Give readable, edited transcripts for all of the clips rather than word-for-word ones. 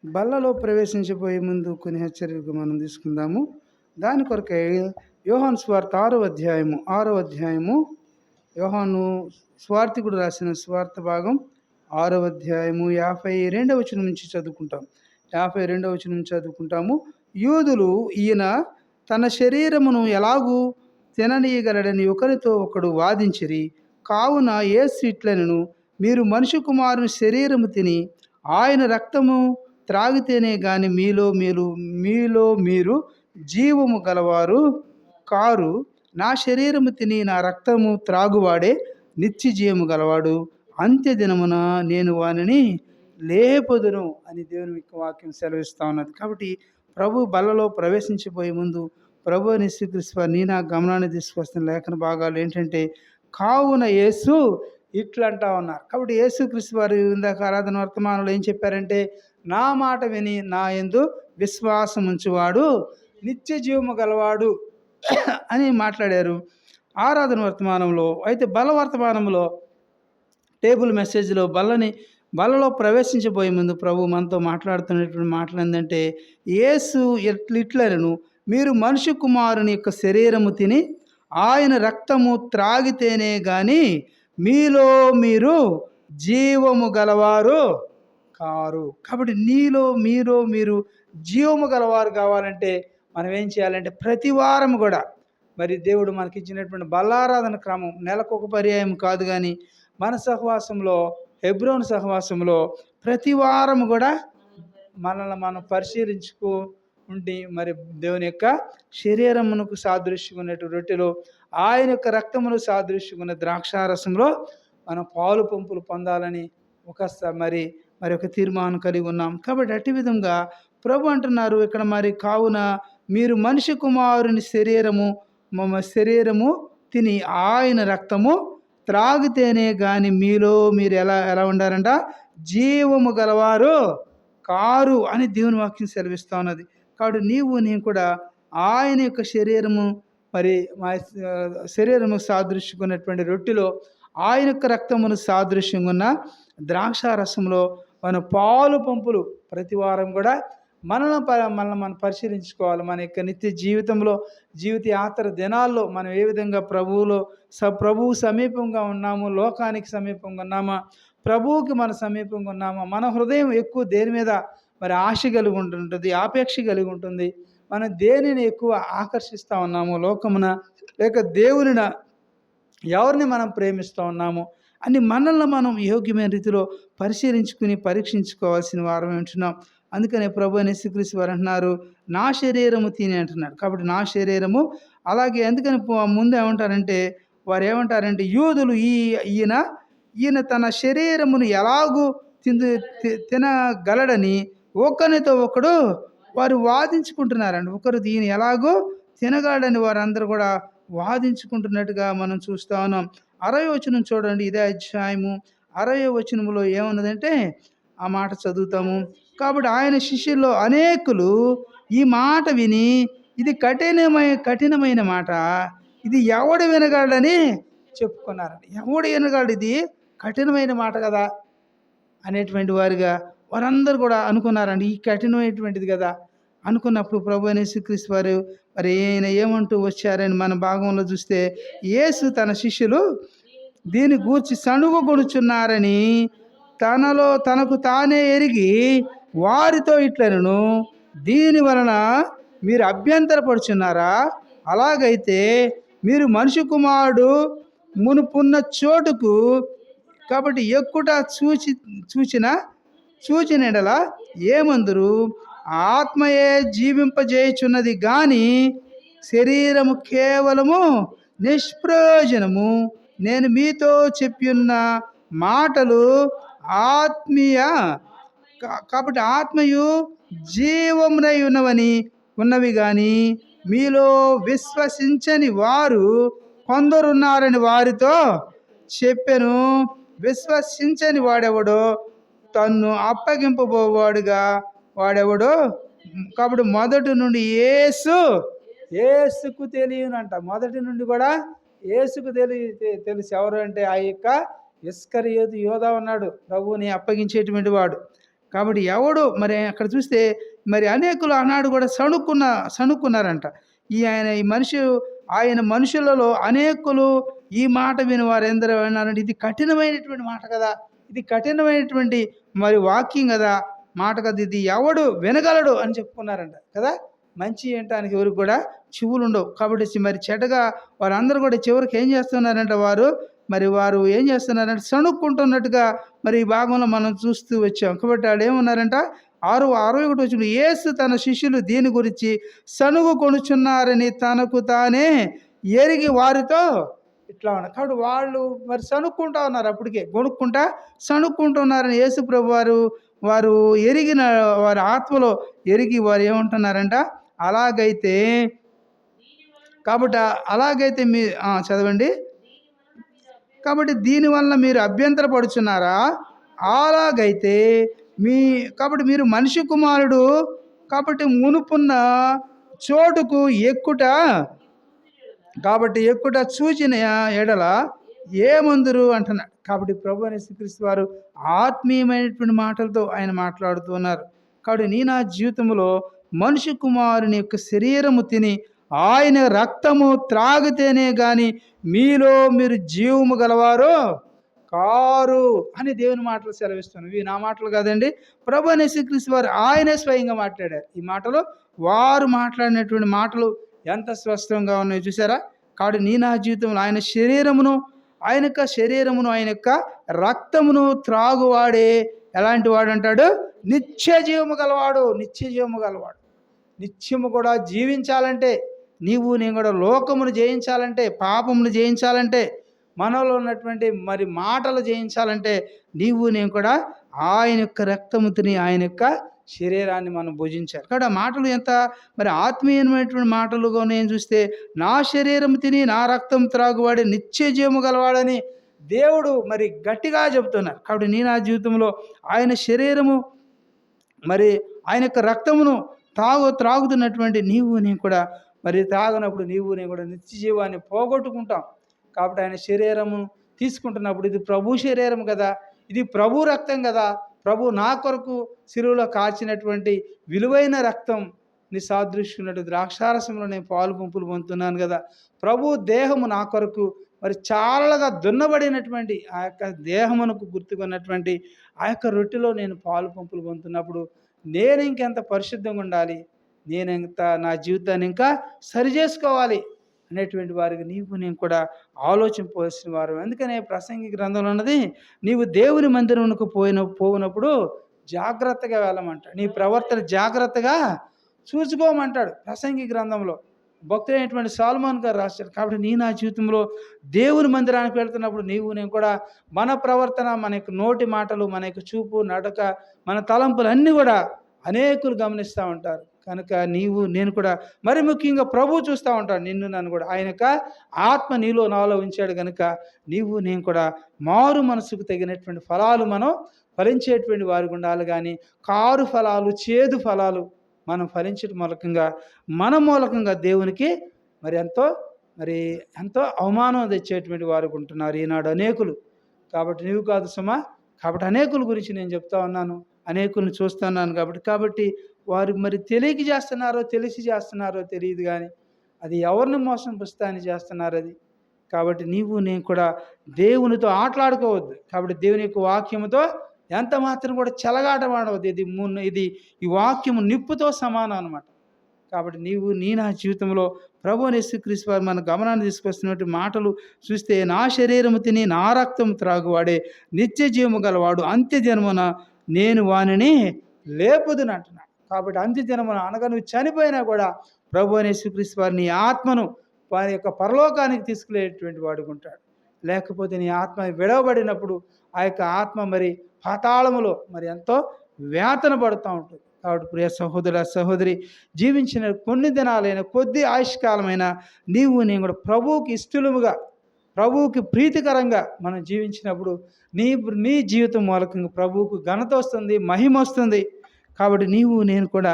బల్లలో ప్రవేశించబోయే ముందు కొన్ని హెచ్చరికలు మనం తీసుకుందాము. దాని కొరకై యోహాను సువార్త 6వ అధ్యాయము యోహాను స్వార్థికుడు రాసిన స్వార్థ భాగం 6వ అధ్యాయము 52వ వచనం నుంచి చదువుకుంటాం. 52వ వచనం నుంచి చదువుకుంటాము. యూదులు ఈయన తన శరీరమును ఎలాగూ తిననీయగలడని ఒకరితో ఒకడు వాదించిరి. కావున యేసు ఇట్లనెను, మీరు మనుష్య కుమారుని శరీరము తిని ఆయన రక్తము త్రాగితేనే గాని మీలో మీరు జీవము గలవారు కారు. నా శరీరము తిని నా రక్తము త్రాగువాడే నిత్య జీవము గలవాడు. అంత్య దినమున నేను వానిని లేపుదును అని దేవుని యొక్క వాక్యం సెలవిస్తా ఉన్నది. కాబట్టి ప్రభు బల్లలో ప్రవేశించిపోయే ముందు ప్రభు అని యేసుక్రీస్తు నీ నా గమనాన్ని తీసుకొస్తున్న లేఖన భాగాలు ఏంటంటే, కావున యేసు ఇట్లా అంటా ఉన్నారు. కాబట్టి యేసుక్రీస్తు వారు ఇందాక ఆరాధన వర్తమానంలో ఏం చెప్పారంటే, నా మాట విని నా యందు విశ్వాసం ఉంచువాడు నిత్య జీవము గలవాడు అని మాట్లాడారు ఆరాధన వర్తమానంలో. అయితే బల వర్తమానంలో టేబుల్ మెసేజ్లో బలలో ప్రవేశించబోయే ముందు ప్రభు మనతో మాట్లాడుతున్నటువంటి మాటలు ఏంటంటే, యేసు ఇట్లనెను, మీరు మనుష్య కుమారుని యొక్క శరీరము తిని ఆయన రక్తము త్రాగితేనే గాని మీలో మీరు జీవము గలవారు కారు. కాబట్టి మీరు జీవము గలవారు కావాలంటే మనం ఏం చేయాలంటే, ప్రతి వారం కూడా మరి దేవుడు మనకి ఇచ్చినటువంటి బల్లారాధన క్రమం నెలకు ఒక పర్యాయం కాదు, కానీ మన సహవాసంలో హెబ్రోన్ సహవాసంలో ప్రతి వారం కూడా మనల్ని మనం పరిశీలించుకు ఉండి మరి దేవుని యొక్క శరీరమునకు సాదృశ్యమైనటు రొట్టెలో ఆయన యొక్క రక్తమును సాదృశ్యమైన ద్రాక్షారసంలో మనం పాలు పంపులు పొందాలని మరి ఒక తీర్మానం కలిగి ఉన్నాం. కాబట్టి అట్టి విధంగా ప్రభు అంటున్నారు ఇక్కడ, మరి కావున మీరు మనిషి కుమారుని శరీరము తిని ఆయన రక్తము త్రాగితేనే గాని మీలో మీరు ఎలా ఉండారంట, జీవము గలవారు కారు అని దేవుని వాక్యం సెలవిస్తూ ఉన్నది. కాబట్టి నేను కూడా ఆయన యొక్క శరీరము మరి మా శరీరము సాదృశ్యమైనటువంటి రొట్టెలో ఆయన యొక్క రక్తమును సాదృశ్యంగా ఉన్న ద్రాక్షారసంలో మన పాలు పంపులు ప్రతి వారం కూడా మనల్ని మనం పరిశీలించుకోవాలి. మన యొక్క నిత్య జీవితంలో జీవిత యాత్ర దినాల్లో మనం ఏ విధంగా ప్రభువు సమీపంగా ఉన్నాము, లోకానికి సమీపంగా ఉన్నామా, ప్రభువుకి మన సమీపంగా ఉన్నామా, మన హృదయం ఎక్కువ దేని మీద మరి ఆశ కలిగి ఉంటుంటుంది, ఆపేక్ష కలిగి ఉంటుంది, మనం దేనిని ఎక్కువ ఆకర్షిస్తూ ఉన్నాము, లోకమున లేక దేవునిన ఎవరిని మనం ప్రేమిస్తూ ఉన్నాము అని మనల్ని మనం యోగ్యమైన రీతిలో పరీక్షించుకోవాల్సిన వారం ఉంటున్నాం. అందుకనే ప్రభు యేసుక్రీస్తు వారు అంటున్నారు, నా శరీరము తిని అంటున్నారు. కాబట్టి నా శరీరము అలాగే ఎందుకని ముందు ఏమంటారంటే యూదులు ఈయన తన శరీరమును ఎలాగూ తినగలడని ఒకరితో ఒకడు వారు వాదించుకుంటున్నారండి. ఒకరు ఈయన ఎలాగో తినగలడని వారందరూ కూడా వాదించుకుంటున్నట్టుగా మనం చూస్తూ ఉన్నాం. 60వ వచనం చూడండి, ఇదే అధ్యాయము 60వ వచనంలో ఏమున్నదంటే ఆ మాట చదువుతాము. కాబట్టి ఆయన శిష్యుల్లో అనేకులు ఈ మాట విని, ఇది కఠినమైన మాట, ఇది ఎవడు వినగలడని చెప్పుకున్నారండి. ఎవడు వినగలడు, ఇది కఠినమైన మాట కదా అనేటువంటి వారుగా వారందరూ కూడా అనుకున్నారండి. ఈ కఠినమైనటువంటిది కదా అనుకున్నప్పుడు ప్రభు యేసుక్రీస్తు వారు మరి ఈయన ఏమంటూ వచ్చారని మన భాగంలో చూస్తే, యేసు తన శిష్యులు దీని గూర్చి సణుగుకొనుచున్నారని తనకు తానే ఎరిగి వారితో ఇట్లనెను, దీని వలన మీరు అభ్యంతరపడుచున్నారా? అలాగైతే మీరు మనిషి కుమారుడు మునుపున్న చోటుకు కాబట్టి ఎక్కుట చూచిన ఎడల ఏమందురు? ఆత్మయే జీవింపజేయుచున్నది గాని శరీరము కేవలము నిష్ప్రయోజనము. నేను మీతో చెప్పియున్న మాటలు ఆత్మీయ కాబట్టి ఆత్మయు జీవమునై ఉన్నవి గాని మీలో విశ్వసించని వారు కొందరున్నారని వారితో చెప్పెను. విశ్వసించని వాడెవడో తన్ను అప్పగింపబోవాడుగా వాడెవడో. కాబట్టి మొదటి నుండి యేసుకు తెలియనంట. మొదటి నుండి కూడా యేసుకు తెలుసు. ఎవరు అంటే ఆ యొక్క ఇస్కరియోతు యోధా ఉన్నాడు, ప్రభువుని అప్పగించేటువంటి వాడు. కాబట్టి ఎవడు మరి అక్కడ చూస్తే మరి అనేకులు ఆనాడు కూడా సణుక్కున్నారంట. ఆయన మనుషులలో అనేకులు ఈ మాట విని వారెందరూ అన్నారంటే, ఇది కఠినమైనటువంటి మాట కదా, ఇది కఠినమైనటువంటి మరి వాక్యం కదా, మాట కదా, ఇది ఎవడు వినగలడు అని చెప్పుకున్నారంట కదా. మంచి వినటానికి ఎవరికి కూడా చెవులు ఉండవు. కాబట్టి మరి చెడ్డగా వారందరూ కూడా చివరికి ఏం చేస్తున్నారంటే వారు ఏం చేస్తున్నారంటే సణుక్కుంటున్నట్టుగా మరి ఈ భాగంలో మనం చూస్తూ వచ్చాం. కాబట్టి వాళ్ళు ఏమన్నారంట, 61 వచ్చిన యేసు తన శిష్యులు దీని గురించి సణుగు కొనుచున్నారని తనకు తానే ఎరిగి వారితో ఇట్లా ఉన్నారు. కాబట్టి వాళ్ళు మరి సణుక్కుంటా ఉన్నారు, అప్పటికే గొనుక్కుంటా సణుక్కుంటున్నారని యేసు ప్రభు వారు ఎరిగిన వారి ఆత్మలో ఎరిగి వారు ఏమంటున్నారంట, అలాగైతే మీ చదవండి. కాబట్టి దీనివల్ల మీరు అభ్యంతరపడుచున్నారా? అలాగైతే కాబట్టి మీరు మనిషి కుమారుడు కాబట్టి మునుపున్న చోటుకు ఎక్కుట చూచిన ఎడల ఏమందురు అంటున్నాడు. కాబట్టి ప్రభు అయిన యేసుక్రీస్తు వారు ఆత్మీయమైనటువంటి మాటలతో ఆయన మాట్లాడుతూ ఉన్నారు. కాబట్టి నా జీవితంలో మనిషి కుమారుని యొక్క శరీరము తిని ఆయన రక్తము త్రాగితేనే గాని మీరు జీవము గలవారు కారు అని దేవుని మాటలు సెలవిస్తున్నాను. ఇవి నా మాటలు కాదండి, ప్రభు అయిన యేసుక్రీస్తు వారు ఆయనే స్వయంగా మాట్లాడారు. ఈ మాటలు వారు మాట్లాడినటువంటి మాటలు ఎంత స్పష్టంగా ఉన్నాయో చూసారా. కాబట్టి నా జీవితంలో ఆయన యొక్క రక్తమును త్రాగువాడే ఎలాంటి వాడు అంటాడు, నిత్య జీవము గలవాడు. నిత్యము కూడా జీవించాలంటే నేను కూడా లోకమును జయించాలంటే, పాపమును జయించాలంటే, మనలో ఉన్నటువంటి మరి మాటలు జయించాలంటే నేను కూడా ఆయన యొక్క రక్తము తిని ఆయన యొక్క శరీరాన్ని మనం భుజించాలి. కాబట్టి ఆ మాటలు ఎంత మరి ఆత్మీయమైనటువంటి మాటలుగా నేను చూస్తే, నా శరీరం తిని నా రక్తం త్రాగువాడే నిత్య జీవము గలవాడని దేవుడు మరి గట్టిగా చెబుతున్నారు. కాబట్టి నా జీవితంలో ఆయన శరీరము మరి ఆయన యొక్క రక్తమును త్రాగుతున్నటువంటి నేను కూడా మరి తాగినప్పుడు నేను కూడా నిత్య జీవాన్ని పోగొట్టుకుంటాం. కాబట్టి ఆయన శరీరము తీసుకుంటున్నప్పుడు ఇది ప్రభు శరీరం కదా, ఇది ప్రభు రక్తం కదా, ప్రభు నా కొరకు శిలువలో కాచినటువంటి విలువైన రక్తం నిసాదృశ్యున్నట్టు ద్రాక్షారసంలో నేను పాలు పంపులు పొందుతున్నాను కదా, ప్రభు దేహము నా కొరకు మరి చాలాగా దున్నబడినటువంటి ఆ యొక్క దేహమునకు గుర్తుకున్నటువంటి ఆ యొక్క రొట్టెలో నేను పాలు పంపులు పొందుతున్నప్పుడు నేను ఇంకెంత పరిశుద్ధంగా ఉండాలి, నా జీవితాన్ని ఇంకా సరి చేసుకోవాలి అనేటువంటి వారికి నేను కూడా ఆలోచింపవలసిన వారు. అందుకనే ప్రసంగి గ్రంథంలో ఉన్నది, నీవు దేవుని మందిరమునకు పోయినప్పుడు జాగ్రత్తగా వెళ్ళమంటాడు, నీ ప్రవర్తన జాగ్రత్తగా చూసుకోమంటాడు ప్రసంగి గ్రంథంలో. భక్తుడైనటువంటి సొలొమోను గారు రాశారు. కాబట్టి నా జీవితంలో దేవుని మందిరానికి వెళ్తున్నప్పుడు నేను కూడా మన ప్రవర్తన, మన యొక్క నోటి మాటలు, మన యొక్క చూపు నడక, మన తలంపులు అన్నీ కూడా అనేకులు గమనిస్తూ ఉంటారు. కనుక నేను కూడా మరి ముఖ్యంగా ప్రభు చూస్తూ ఉంటాడు నన్ను కూడా. ఆయన యొక్క ఆత్మ నాలో ఉంచాడు కనుక నేను కూడా మారు మనసుకు తగినటువంటి ఫలాలు మనం ఫలించేటువంటి వారికి ఉండాలి. కానీ కారు ఫలాలు, చేదు ఫలాలు మనం ఫలించడం మన మూలకంగా దేవునికి ఎంతో అవమానం తెచ్చేటువంటి వారికి ఉంటున్నారు ఈనాడు అనేకులు. కాబట్టి నీవు కాదు సుమా, కాబట్టి అనేకుల గురించి నేను చెప్తా ఉన్నాను, అనేకులను చూస్తున్నాను. కాబట్టి వారు మరి తెలియక చేస్తున్నారో తెలిసి చేస్తున్నారో తెలియదు, కానీ అది ఎవరిని మోసం పుస్తాన్ని చేస్తున్నారు అది. కాబట్టి నేను కూడా దేవునితో ఆటలాడుకోవద్దు. కాబట్టి దేవుని యొక్క వాక్యముతో ఎంత మాత్రం కూడా చెలగాటమాడవద్దు. ఈ వాక్యము నిప్పుతో సమానం అన్నమాట. కాబట్టి నా జీవితంలో ప్రభువైన యేసుక్రీస్తు వారు మన గమనాన్ని తీసుకొస్తున్నటువంటి మాటలు చూస్తే, నా శరీరము తిని నా రక్తం త్రాగువాడే నిత్య జీవము గలవాడు, అంత్యదినమున నేను వానిని లేపుదును అంటున్నాడు. కాబట్టి అంత్యదినమున అనగా నువ్వు చనిపోయినా కూడా ప్రభువైన యేసుక్రీస్తు వారు నీ ఆత్మను వారి యొక్క పరలోకానికి తీసుకునేటువంటి వాడుకుంటాడు. లేకపోతే నీ ఆత్మ విడవబడినప్పుడు ఆ యొక్క ఆత్మ మరి పాతాళములో మరి ఎంతో వేతన పడుతూ ఉంటుంది. కాబట్టి ప్రియ సహోదర సహోదరి, జీవించిన కొన్ని దినాలైన కొద్ది ఆయుష్కాలమైన నేను కూడా ప్రభువుకి ఇష్టలుగా, ప్రభువుకి ప్రీతికరంగా మనం జీవించినప్పుడు నీ జీవితం మూలకంగా ప్రభువుకు ఘనత వస్తుంది, మహిమ వస్తుంది. కాబట్టి నేను కూడా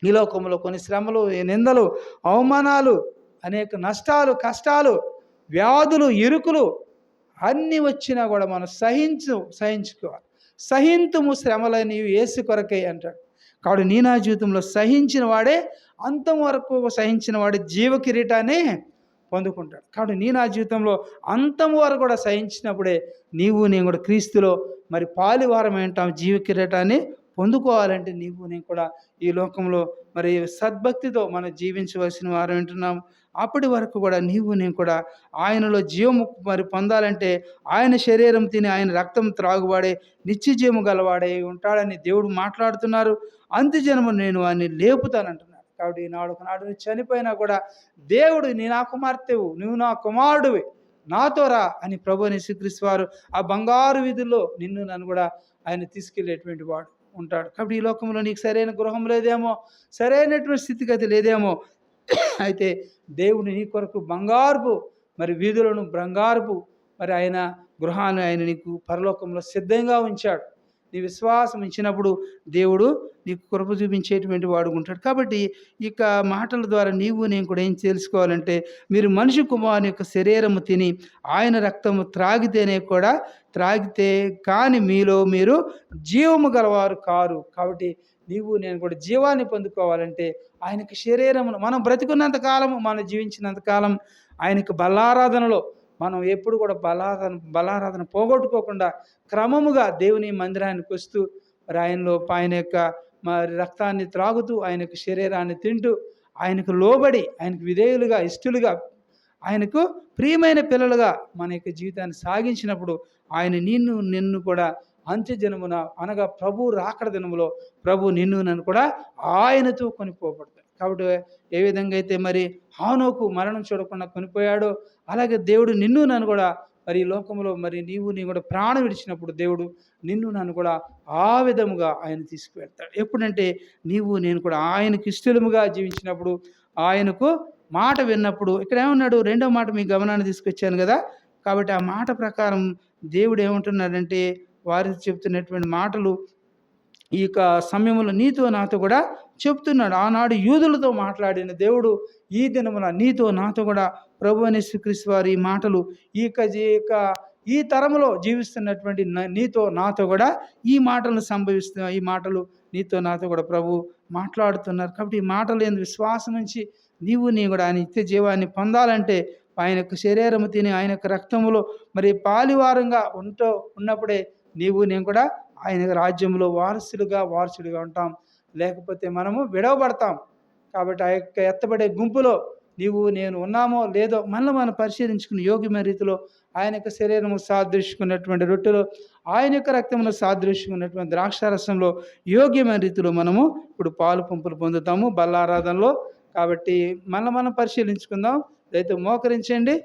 ఈ లోకంలో కొన్ని శ్రమలు, నిందలు, అవమానాలు, అనేక నష్టాలు, కష్టాలు, వ్యాధులు, ఇరుకులు అన్నీ వచ్చినా కూడా మనం సహించుకోవాలి. సహింతుము శ్రమలనియు యేసు కొరకై అంటాడు. కాబట్టి నీ నా జీవితంలో సహించిన వాడే అంతం వరకు సహించిన వాడే జీవ కిరీటాన్ని పొందుకుంటాడు. కాబట్టి నీ నా జీవితంలో అంతం వరకు కూడా సహించినప్పుడే నీవు నేను కూడా క్రీస్తులో మరి పాలువారం ఏంటాం. జీవ కిరీటాన్ని పొందుకోవాలంటే నీవు నేను కూడా ఈ లోకంలో మరి సద్భక్తితో మనం జీవించవలసిన వారం వింటున్నాం. అప్పటి వరకు కూడా నీవు నేను కూడా ఆయనలో జీవము మరి పొందాలంటే ఆయన శరీరం తిని ఆయన రక్తం త్రాగువాడే నిత్య జీవము గలవాడే ఉంటాడని దేవుడు మాట్లాడుతున్నారు. అంత్యజన్మ నేను వాడిని లేపుతానంటున్నాడు. కాబట్టి ఈనాడు ఒకనాడు చనిపోయినా కూడా దేవుడు నీ నా కుమార్తెవు, నువ్వు నా కుమారుడివి, నాతో రా అని ప్రభువైన యేసుక్రీస్తు వారు ఆ బంగారు వీధుల్లో నిన్ను నన్ను కూడా ఆయన తీసుకెళ్ళేటువంటి వాడు ఉంటాడు. కాబట్టి ఈ లోకంలో నీకు సరైన గృహం లేదేమో, సరైనటువంటి స్థితిగతి లేదేమో, అయితే దేవుడు నీ కొరకు బంగారుపు మరి వీధులను బంగారుపు మరి ఆయన గృహాన్ని ఆయన నీకు పరలోకంలో సిద్ధంగా ఉంచాడు. నీ విశ్వాసం ఇచ్చినప్పుడు దేవుడు నీకు కృప చూపించేటువంటి వాడుకుంటాడు. కాబట్టి ఇక మాటల ద్వారా నీవు నేను కూడా ఏం తెలుసుకోవాలంటే, మీరు మనిషి కుమారుని యొక్క శరీరము తిని ఆయన రక్తము త్రాగితే కానీ మీలో మీరు జీవము గలవారు కారు. కాబట్టి నీవు నేను కూడా జీవాన్ని పొందుకోవాలంటే ఆయనకి శరీరమును మనం బ్రతికున్నంత కాలము, మనం జీవించినంత కాలం ఆయనకు బలారాధనలో మనం ఎప్పుడు కూడా బలారాధన పోగొట్టుకోకుండా క్రమముగా దేవుని మందిరానికి వస్తూ మరి ఆయన యొక్క మరి రక్తాన్ని త్రాగుతూ ఆయన యొక్క శరీరాన్ని తింటూ ఆయనకు లోబడి ఆయనకు విధేయులుగా ఇష్టలుగా ఆయనకు ప్రియమైన పిల్లలుగా మన యొక్క జీవితాన్ని సాగించినప్పుడు ఆయన నిన్ను కూడా అంత్యజనమున అనగా ప్రభు రాకడ దినములో ప్రభు నన్ను కూడా ఆయనతో కొనిపోబడతాడు. కాబట్టి ఏ విధంగా అయితే మరి హానోకు మరణం చూడకుండా కొనిపోయాడో అలాగే దేవుడు నన్ను కూడా మరి ఈ లోకంలో మరి నీ కూడా ప్రాణం విడిచినప్పుడు దేవుడు నన్ను కూడా ఆ విధముగా ఆయన తీసుకువెళ్తాడు. ఎప్పుడంటే నేను కూడా ఆయనకు ఇష్టలుగా జీవించినప్పుడు, ఆయనకు మాట విన్నప్పుడు. ఇక్కడ ఏమన్నాడు, రెండో మాట మీ గమనాన్ని తీసుకొచ్చాను కదా. కాబట్టి ఆ మాట ప్రకారం దేవుడు ఏమంటున్నాడంటే, వారి చెప్తున్నటువంటి మాటలు ఈ యొక్క సమయంలో నీతో నాతో కూడా చెప్తున్నాడు. ఆనాడు యూదులతో మాట్లాడిన దేవుడు ఈ దినమున నీతో నాతో కూడా ప్రభువైన యేసుక్రీస్తు వారి మాటలు ఈ తరములో జీవిస్తున్నటువంటి నీతో నాతో కూడా ఈ మాటలు నీతో నాతో కూడా ప్రభు మాట్లాడుతున్నారు. కాబట్టి ఈ మాటలు ఏంది, విశ్వాసం నుంచి నీ కూడా ఆయన నిత్య జీవాన్ని పొందాలంటే ఆయన యొక్క శరీరము తిని ఆయన యొక్క రక్తములో మరి పాలివారంగా ఉన్నప్పుడే నేను కూడా ఆయన రాజ్యంలో వారసుడిగా ఉంటాం. లేకపోతే మనము విడవబడతాం. కాబట్టి ఆ యొక్క ఎత్తబడే గుంపులో నేను ఉన్నామో లేదో మనం పరిశీలించుకుని యోగ్యమైన రీతిలో ఆయన యొక్క శరీరము సాదృశ్యుకున్నటువంటి రొట్టెలో ఆయన యొక్క రక్తమును సాదృశ్యుకున్నటువంటి ద్రాక్షారసంలో యోగ్యమైన రీతిలో మనము ఇప్పుడు పాలు పంపులు పొందుతాము బల్లారాధనలో. కాబట్టి మనం పరిశీలించుకుందాం. అయితే మోకరించండి.